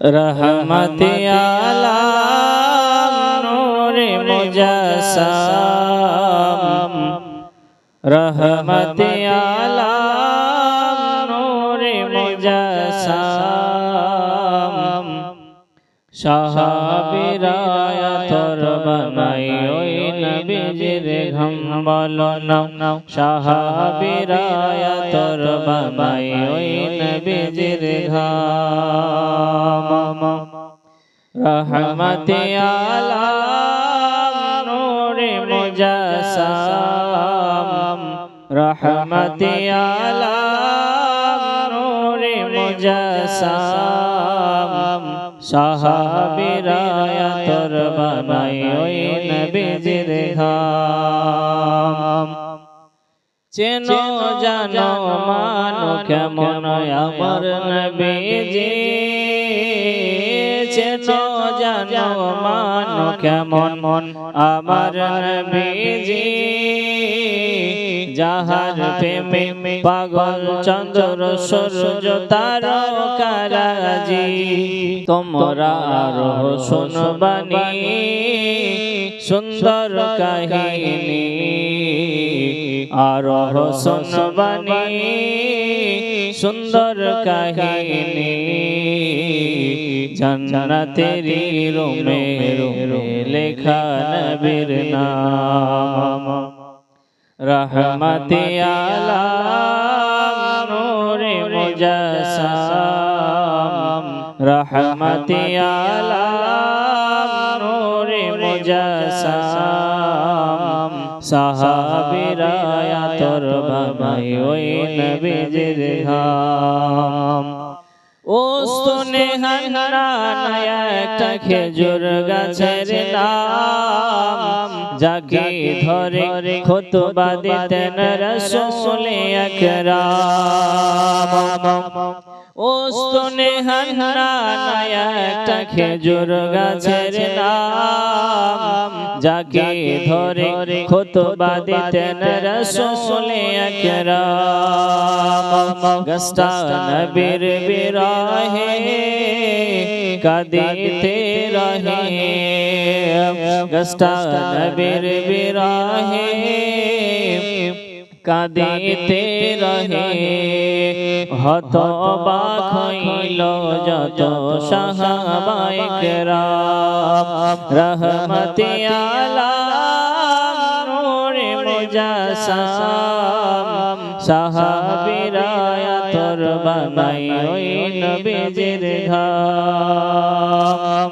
रहमत आलम नूर मुजस्सम रहमत आलम नूर मुजस्सम সাহাবীরা তোর বানাই ওই নবীজির ঘম বলো না সাহাবীরা তোর বানাই ওই নবীজির ঘম রহমত আলম নূর মুজস্সম রহমত আলম নূর মুজস্সম সাহাবীরা তোর বানাই ওই নবীজির ঘাম চেনো জানো মানো কেমন আমার নবীজি চেনো জানো মানো কেমন আমার নবীজি যাহার প্রেমে পাগল চন্দ্র সূর্য তারকারাজি তোমরা আরো শুনবানি সুন্দর কাহিনী আরো শুনবানি সুন্দর কাহিনী জান্নাতেরি রুমে লেখা নবীর নাম रहमत आलम नूर मुजस्सम रहमत आलम नूर मुजस्सम साहाबीरा তোর বানাই ওই নবীজির ঘাম ওস্তনে হান্নানায় একটা খেজুর গাছের নাম যাকে ধরে খুতবা দিতেন রাসূল আকরাম ওস্তনে হান্নানায় একটা খেজুর গাছের নাম যাকে ধরে খুতবা দিতেন রাসূল আকরাম গাছটা নবীর বিরহে কাঁদিতে রহে গাছটা নবীর বিরহে কাঁদিতে রহে হতবাক হইল যত সাহাবায়ে কেরাম রহমত আলম নূর মুজস্সম সাহাবীরা তোর বানাই ওই নবীজির ঘাম